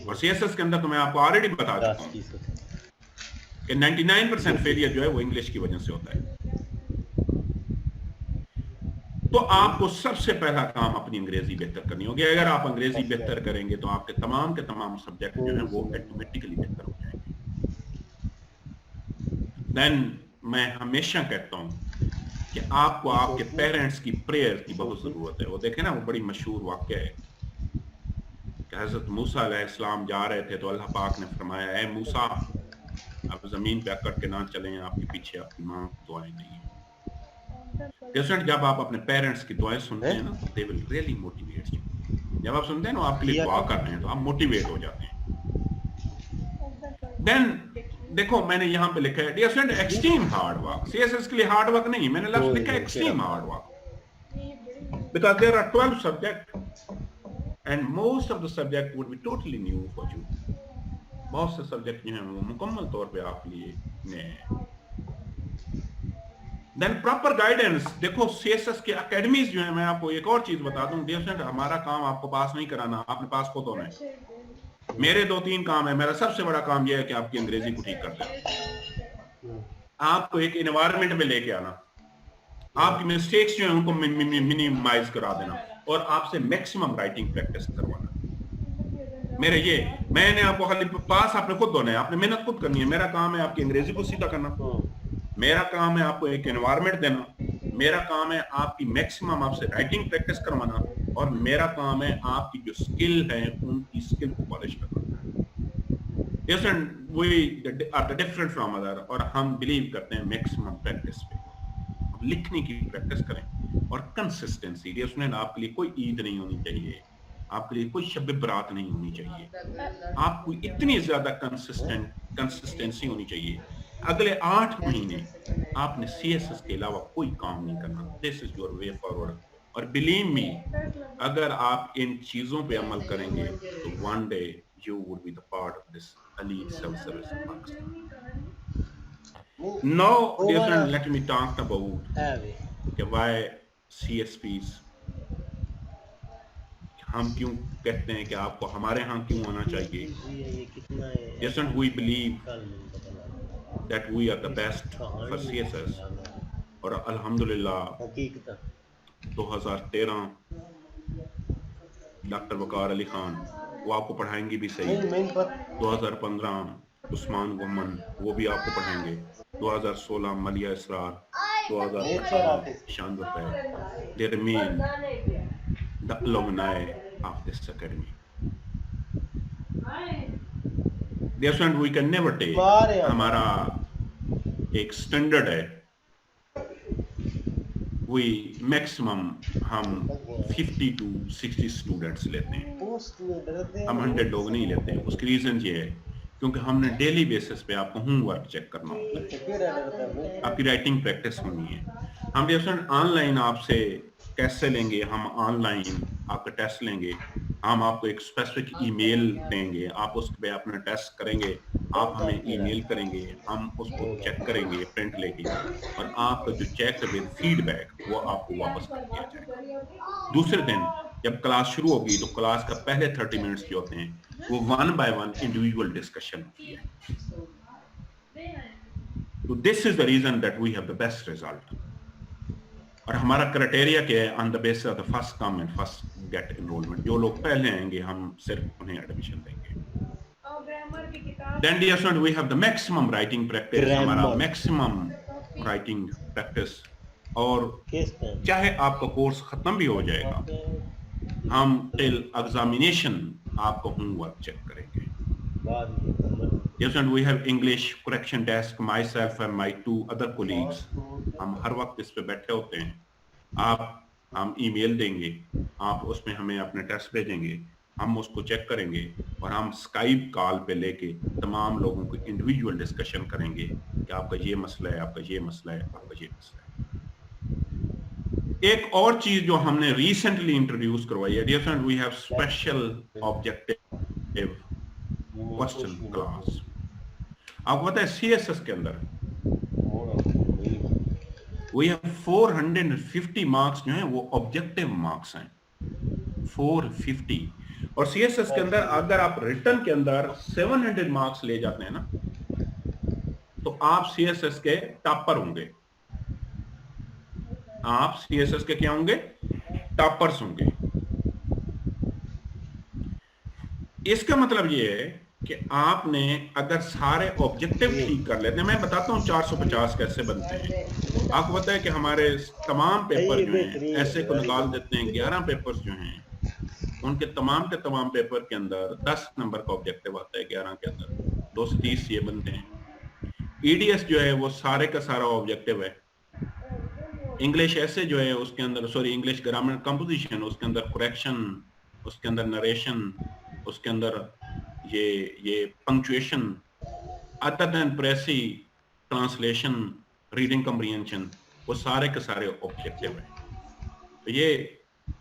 और CSS के अंदर तो मैं आपको ऑलरेडी बता चुका हूं कि 99% फेलियर जो है वो इंग्लिश की वजह से होता है। तो आपको सबसे पहला काम अपनी अंग्रेजी बेहतर करनी होगी। अगर आप अंग्रेजी बेहतर करेंगे तो आपके तमाम के तमाम सब्जेक्ट जो हैं वो ऑटोमेटिकली बेहतर हो जाएंगे। देन मैं हमेशा कहता हूं कि आपको आपके पेरेंट्स की प्रेयर की बहुत जरूरत है। वो देखें ना, वो बड़ी मशहूर वाक़या है कि हजरत मूसा अलैहिस्सलाम जा रहे थे तो अल्लाह पाक ने फरमाया, ऐ मूसा आप जमीन पे अकड़ के ना चलें, आपके पीछे आपकी माँ की दुआएं नहीं है। जब आप अपने पेरेंट्स की दुआएं सुनते हैं ना तो they will really motivate you. जब आप सुनते हैं ना आपके लिए दुआ कर रहे हैं तो आप मोटिवेट हो जाते हैं। देन देखो मैंने यहाँ पे लिखा है dear student extreme hard work. CSS के लिए हार्ड वर्क नहीं, मैंने लफ्ज लिखा है extreme hard work because there are 12 subject and most of the subject would be totally new for you. बहुत से सब्जेक्ट जो हैं वो मुकम्मल तौर पे आपके लिए नए हैं। Then proper guidance. देखो CSS के एकेडमीज जो है, मैं आपको एक और चीज बता दूं डियर स्टूडेंट, हमारा काम आपको पास नहीं कराना, आपने पास खुद होना है। मेरे 2-3 काम है। मेरा सबसे बड़ा काम यह है कि आपकी अंग्रेजी को ठीक कर दें, आपको एक एनवायरनमेंट में लेके आना, आपकी मिस्टेक्स जो है उनको मिनिमाइज करा देना और आपसे मैक्सिमम राइटिंग प्रैक्टिस करवाना। मैंने आपको खाली पास आपने खुद होना है, आपने मेहनत खुद करनी है। मेरा काम है आपकी अंग्रेजी को सीधा करना, मेरा काम है आपको एक एनवायरनमेंट देना, मेरा काम है आपकी मैक्सिमम आपसे राइटिंग प्रैक्टिस करवाना और मेरा काम है आपकी जो स्किल है उनकी स्किल को पॉलिश करना। We are different from other और हम बिलीव करते हैं मैक्सिमम प्रैक्टिस पे। लिखने की प्रैक्टिस करें और कंसिस्टेंसी। उसमें आपके लिए कोई ईद नहीं होनी चाहिए, आपके लिए कोई शब बरात नहीं होनी चाहिए, आपको इतनी ज्यादा कंसिस्टेंसी होनी चाहिए। अगले 8 महीने आपने CSS के अलावा कोई काम नहीं करना। This is your way forward. और बिलीव मी, अगर आप इन चीजों पे अमल करेंगे तो one day you would be the part of this elite civil service in Pakistan. Now, dear friend, let me talk about why CSPs, हम क्यों कहते हैं कि आपको हमारे यहाँ क्यों आना चाहिए। Yes, and we believe that we are the best for CSS और अल्हम्दुलिल्लाह 2013 डॉक्टर वकार अली खान वो आपको पढ़ाएंगे भी सही। 2015 उस्मान गुमन वो भी आपको पढ़ाएंगे। 2016 मलिया इसरार, 2018 शान वफैद। They remain the alumni of this academy. Dear friend, we can never take, हमारा एक स्टैंडर्ड है, we maximum हम 50 to 60 स्टूडेंट्स लेते हैं, हम 100 लोग नहीं लेते हैं। उसकी रीजन ये है क्योंकि हमने डेली बेसिस पे आपको होमवर्क चेक करना होता है, आपकी राइटिंग प्रैक्टिस होनी है। हम डिफरेंट ऑनलाइन आपसे कैसे लेंगे, हम ऑनलाइन आपका टेस्ट लेंगे, हम आपको एक स्पेसिफिक ईमेल देंगे, आप उस पे अपना टेस्ट करेंगे, आप हमें ईमेल करेंगे, हम उसको चेक करेंगे प्रिंट लेके और आपका जो चेक विद फीडबैक वो आपको वापस कर दिया जाएगा। दूसरे दिन जब क्लास शुरू होगी तो क्लास का पहले 30 मिनट्स जो होते हैं वो 1 by 1 इंडिविजुअल डिस्कशन होती है। तो this is the reason that we have the best result. और हमारा क्राइटेरिया क्या है, on the basis of the first come and first get enrolment. जो लोग पहले आएंगे हम सिर्फ उन्हें एडमिशन देंगे। Then dear student we have the maximum writing practice, हमारा मैक्सिमम राइटिंग प्रैक्टिस। और चाहे आपका कोर्स खत्म भी हो जाएगा, हम टिल एग्जामिनेशन आपको होमवर्क चेक करेंगे। Yes, and we have English correction desk, myself and my 2 other colleagues. हम हर वक्त इस पे बैठे होते हैं। हम ईमेल देंगे, आप उसमें हमें अपने टेस्ट भेजेंगे, हम उसको चेक करेंगे और हम स्काइप कॉल पे लेके तमाम लोगों को इंडिविजुअल डिस्कशन करेंगे कि आपका ये मसला है, आपका ये मसला है, आपका ये मसला है। एक और चीज जो हमने रिसेंटली इंट्रोड्यूस करवाई है, dear friend, we have special objective question class. आपको पता है सीएसएस के अंदर वी हैव 450 मार्क्स जो हैं वो ऑब्जेक्टिव मार्क्स हैं, 450। और सीएसएस के अंदर अगर आप रिटर्न के अंदर 700 मार्क्स ले जाते हैं ना, तो आप सीएसएस के टॉपर होंगे। आप सीएसएस के क्या होंगे? टॉपर्स होंगे। इसका मतलब ये है कि आपने अगर सारे ऑब्जेक्टिव ठीक कर लेते हैं, मैं बताता हूं 450 कैसे बनते हैं। आपको पता है कि हमारे तमाम पेपर जो हैं ऐसे को निकाल देते हैं, 11 पेपर्स जो हैं उनके तमाम के तमाम पेपर के अंदर 10 नंबर का ऑब्जेक्टिव आता है, 11 के अंदर 2 से 30 ये बनते हैं। ईडीएस जो है वो सारे का सारा ऑब्जेक्टिव है। इंग्लिश ऐसे जो है उसके अंदर, सॉरी, इंग्लिश ग्रामर कंपोजिशन, उसके अंदर करेक्शन, उसके अंदर नरेशन, उसके अंदर ये punctuation, other than precis, translation, reading comprehension, वो सारे के सारे ऑब्जेक्टिव है। तो ये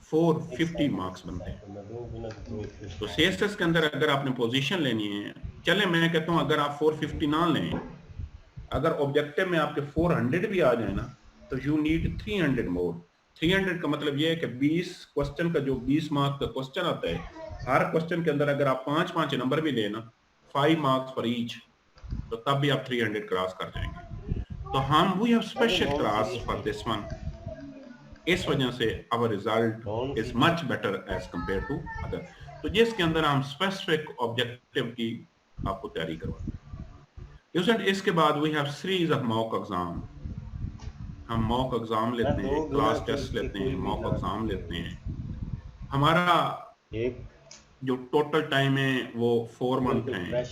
450 मार्क्स बनते हैं। तो सीएसएस के अंदर अगर आपने पोजीशन लेनी है, चले मैं कहता हूं अगर आप 450 ना लें, अगर ऑब्जेक्टिव में आपके 400 भी आ जाए ना, तो यू नीड 300 मोर। 300 का मतलब ये है कि 20 क्वेश्चन का जो 20 मार्क्स का क्वेश्चन आता है, हर क्वेश्चन के अंदर अगर आप 5-5 नंबर भी लेना, 5 मार्क्स फॉर ईच, तो तब भी आप 300 क्रॉस कर जाएंगे। तो हम we have special class for this one. इस वजह से our result is much better as compare to other. तो जिसके अंदर हम स्पेसिफिक ऑब्जेक्टिव की आपको तैयारी करवाते हैं। इसके बाद we have series of mock exam. हम मॉक एग्जाम लेते हैं, क्लास टेस्ट लेते हैं, मॉक एग्जाम लेते हैं। हमारा जो टोटल टाइम है वो 4 मंथ है।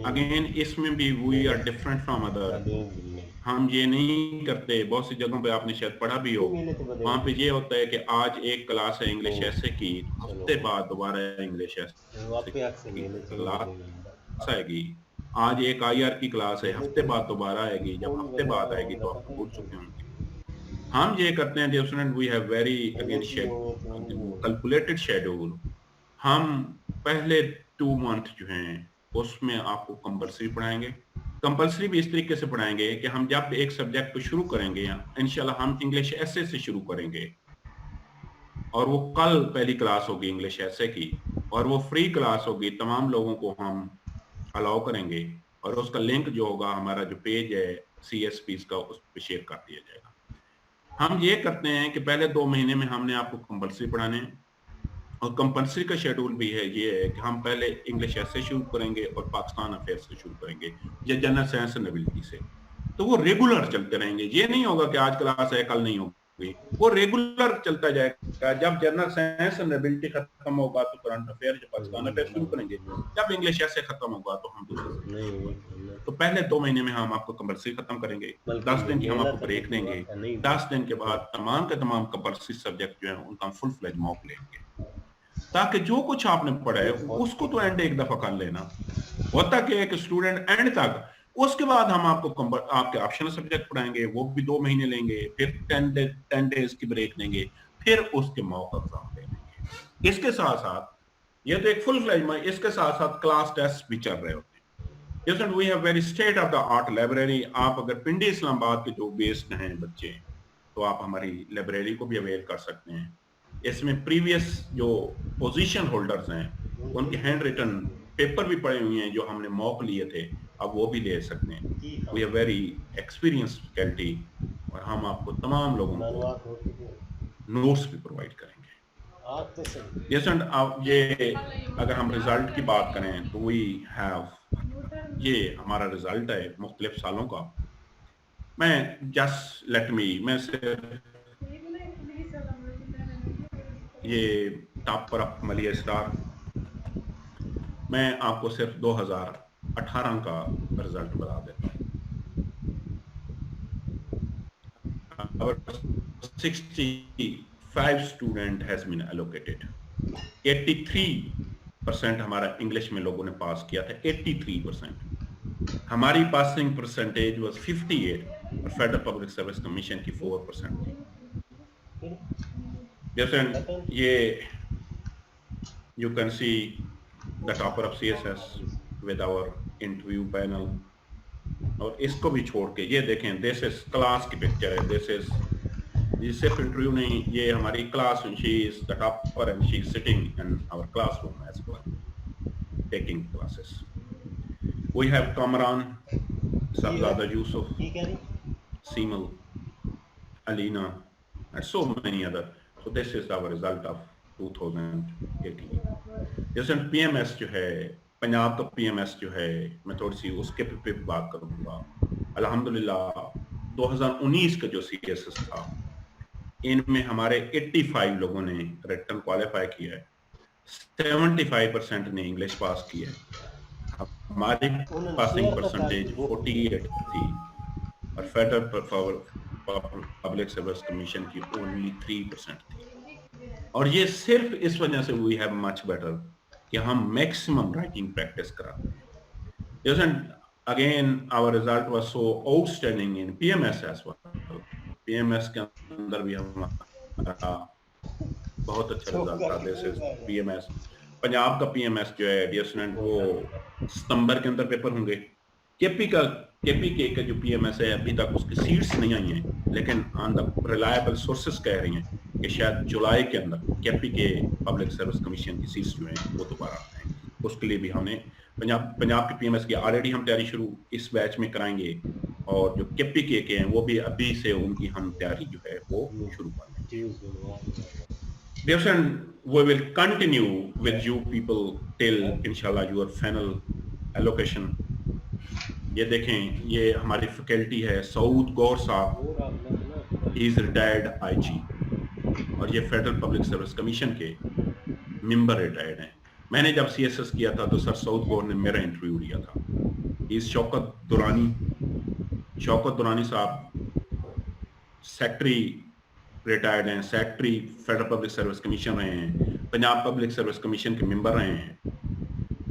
अगेन इसमें भी we are different from other. हम ये नहीं करते, बहुत सी जगहों पे आपने शायद पढ़ा भी हो, वहां पे ये होता है कि आज एक क्लास है इंग्लिश ऐसे की, हफ्ते बाद दोबारा इंग्लिश ऐसे की क्लास आएगी। आज एक आईआर की क्लास है, हफ्ते बाद दोबारा आएगी, जब हफ्ते बाद आएगी तो आप भूल चुके होंगे। हम ये करते हैं dear student, we have very again calculated schedule. हम पहले 2 मंथ जो हैं उसमें आपको कंपल्सरी पढ़ाएंगे। कंपल्सरी भी इस तरीके से पढ़ाएंगे कि हम जब एक सब्जेक्ट को शुरू करेंगे, इंशाल्लाह हम इंग्लिश ऐसे से शुरू करेंगे, और वो कल पहली क्लास होगी इंग्लिश ऐसे की, और वो फ्री क्लास होगी, तमाम लोगों को हम अलाउ करेंगे, और उसका लिंक जो होगा हमारा जो पेज है CSP का, उस पर शेयर कर दिया जाएगा। हम ये करते हैं कि पहले 2 महीने में हमने आपको कंपल्सरी पढ़ाने हैं, और कंपल्सरी का शेड्यूल भी है ये है कि हम पहले इंग्लिश ऐसे शुरू करेंगे और पाकिस्तान अफेयर्स से शुरू करेंगे, या जनरल साइंस एंड एबिलिटी से। तो वो रेगुलर चलते रहेंगे। ये नहीं होगा कि आज क्लास है कल नहीं होगी, वो रेगुलर चलता जाएगा। जब जनरल साइंस एंड एबिलिटी खत्म होगा तो करंट अफेयर, जो पाकिस्तान अफेयर शुरू करेंगे। जब इंग्लिश ऐसे खत्म होगा तो हम दूसरे। तो पहले 2 महीने में हम आपको कंपल्सरी खत्म करेंगे, 10 दिन की हम आपको ब्रेक देंगे। 10 दिन के बाद तमाम के तमाम कंपल्सरी सब्जेक्ट जो है उनका फुल फ्लेज मॉक लेंगे, ताकि जो कुछ आपने पढ़ा है उसको तो एंड एक दफा कर लेना होता कि एक स्टूडेंट एंड तक। उसके बाद हम आपको आपके ऑप्शनल सब्जेक्ट पढ़ाएंगे, वो भी 2 महीने लेंगे, फिर 10 डेज की ब्रेक देंगे, फिर उसके मॉक एग्जाम लेंगे। इसके साथ साथ ये तो एक फुल फ्लेज में, इसके साथ साथ क्लास टेस्ट भी चल रहे होते हैं। We have very state of the art library. आप अगर पिंडी इस्लामाबाद के जो बेस्ड हैं बच्चे, तो आप हमारी लाइब्रेरी को भी अवेल कर सकते हैं। इसमें प्रीवियस जो पोजीशन होल्डर्स हैं उनके हैंड रिटन पेपर भी पड़े हुए हैं जो हमने मॉक लिए थे, अब वो भी ले सकते हैं। We are very experience faculty, और हम आपको तमाम लोगों को नोट्स भी प्रोवाइड करेंगे। यस, एंड आप ये अगर हम रिजल्ट की बात करें तो वी हैव, ये हमारा रिजल्ट है मुख्तलिफ सालों का। मैं जस्ट लेट मी, मैं सिर्फ ये टॉपर ऑफ मलिया स्टार, मैं आपको सिर्फ 2018 का रिजल्ट बता देता हूँ। 65 student has been allocated, 83 percent हमारा इंग्लिश में लोगों ने पास किया था 83%, हमारी पासिंग परसेंटेज वाज 58 और फेडरल पब्लिक सर्विस कमीशन की 4% थी। जैसे ये you can see the topper of CSS with our interview panel, और इसको भी छोड़ के ये देखें, दिस इज क्लास की पिक्चर है, दिस इज, ये सिर्फ इंटरव्यू नहीं, ये हमारी class, she is the topper and she is sitting in our classroom as well taking classes. We have Kamran, Sabzada Yusuf, Seemal, Alina and so many other. So this is our result of 2018. जैसे PMS जो है, पंजाब का PMS जो है, मैं थोड़ी सी उसके पे बात करूँगा। अल्हम्दुलिल्लाह 2019 का जो CSS था, इनमें हमारे 85 लोगों ने रिटर्न क्वालिफाई किया है, 75% ने इंग्लिश पास किया है, हमारी पासिंग परसेंटेज 48 थी और फेडरल पब्लिक सर्विस कमीशन की ओनली 3% थी। और ये सिर्फ इस वजह से वी हैव मच बेटर कि हम मैक्सिमम राइटिंग प्रैक्टिस कराते हैं। जैसे again our result was so outstanding in PMS as well, PMS के अंदर भी हमारा बहुत अच्छा रिजल्ट था। दिस इज पीएमएस, पंजाब का पीएमएस जो है डियर स्टूडेंट, वो सितंबर के अंदर पेपर होंगे। केपी का जो पीएमएस है अभी तक उसकी सीट्स नहीं आई हैं, लेकिन ऑन द रिलायबल सोर्सेस कह रही हैं कि शायद जुलाई के अंदर केपी के पब्लिक सर्विस कमीशन की सीट्स जो हैं वो दोबारा आएंगी। उसके लिए भी हमने पंजाब के पीएमएस की ऑलरेडी हम तैयारी शुरू इस बैच में कराएंगे, और जो केपी के हैं वो भी अभी से उनकी हम तैयारी जो है वो शुरू करेंगे। Dear friend, we will continue with you people till inshallah your final allocation. ये देखें, ये हमारी फैकल्टी है, सऊद गौर साहब, ही इज रिटायर्ड आईजी, और ये फेडरल पब्लिक सर्विस कमीशन के मेंबर रिटायर्ड हैं। मैंने जब सीएसएस किया था तो सर सऊद गौर ने मेरा इंटरव्यू लिया था। इस शौकत दुरानी साहब सेक्रेटरी रिटायर्ड हैं, secretary federal public service commission रहे हैं, पंजाब पब्लिक सर्विस कमीशन के मेंबर रहे हैं।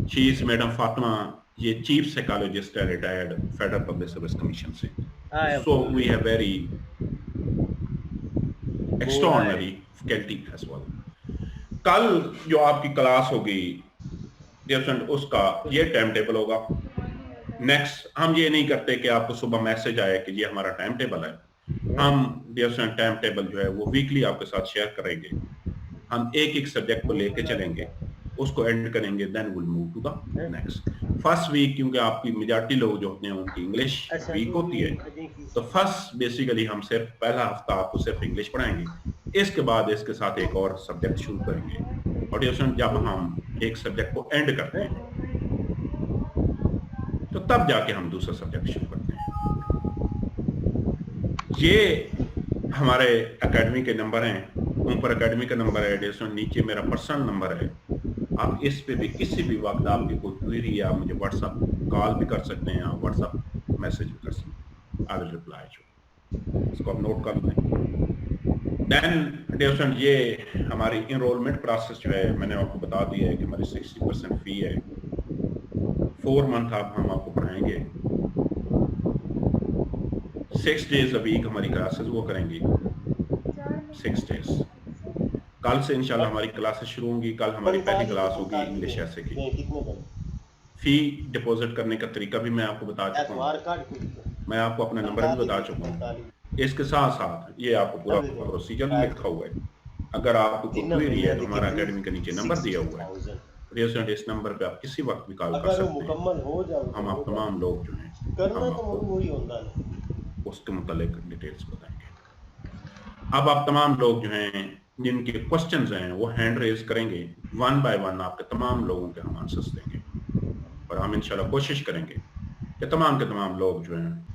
शी इज मैडम फातिमा, ये चीफ साइकोलॉजिस्ट है, retired federal public service commission से। So we have very extraordinary faculty as well. कल जो आपकी क्लास होगी डियर फ्रेंड, उसका ये टाइम टेबल होगा। नेक्स्ट, हम ये नहीं करते कि आपको सुबह मैसेज आए कि ये हमारा टाइम टेबल है। हम डियर फ्रेंड टाइम टेबल जो है वो वीकली आपके साथ शेयर करेंगे। हम एक सब्जेक्ट को लेके चलेंगे, उसको एंड करेंगे, then will move to the next. First week, क्योंकि आपकी मेजॉरिटी लोग जो होते हैं उनकी इंग्लिश वीक होती है, तो फर्स्ट बेसिकली हम सिर्फ पहला हफ्ता आपको सिर्फ इंग्लिश पढ़ाएंगे। इसके बाद इसके साथ एक और सब्जेक्ट शुरू करेंगे, और जब हम एक सब्जेक्ट को एंड करते हैं तो तब जाके हम दूसरा सब्जेक्ट शुरू करते हैं। ये हमारे एकेडमी के नंबर हैं, ऊपर एकेडमी का नंबर है, नीचे मेरा पर्सनल नंबर है। आप इस पे भी किसी भी वक्त आपकी कोई क्वेरी या मुझे व्हाट्सएप कॉल भी कर सकते हैं, आप व्हाट्सएप मैसेज भी कर सकते हैं, आई विल रिप्लाई यू। इसको आप नोट कर लें। देन डियर फ्रेंड, ये हमारी इनरोलमेंट प्रोसेस जो है मैंने आपको बता दिया है कि हमारी 60% फी है। 4 मंथ आप हम आपको पढ़ाएंगे, 6 डेज अ वीक हमारी क्लासेस वो करेंगे, 6 डेज। कल से इंशाल्लाह हमारी क्लासेस शुरू होंगी। कल हमारी पहली क्लास होगी इंग्लिश ऐसे की। फी डिपॉजिट करने का तरीका भी मैं आपको बता चुका हूँ, मैं आपको अपना नंबर भी बता चुका हूँ। इसके साथ साथ ये आपको पूरा प्रोसीजर लिखा हुआ है। अगर आपको कोई क्वेरी है तो हमारा एकेडमी के नीचे नंबर दिया हुआ है, इस नंबर पे आप किसी वक्त भी कॉल कर सकते हैं। हम आप तमाम लोग जो हैं उसके मुतालिक डिटेल्स बताएंगे। अब आप तमाम लोग जो हैं जिनके क्वेश्चंस हैं वो हैंड रेज करेंगे, 1 बाय 1 आपके तमाम लोगों के हम आंसर्स देंगे, और हम इंशाल्लाह कोशिश करेंगे कि तमाम के तमाम लोग जो हैं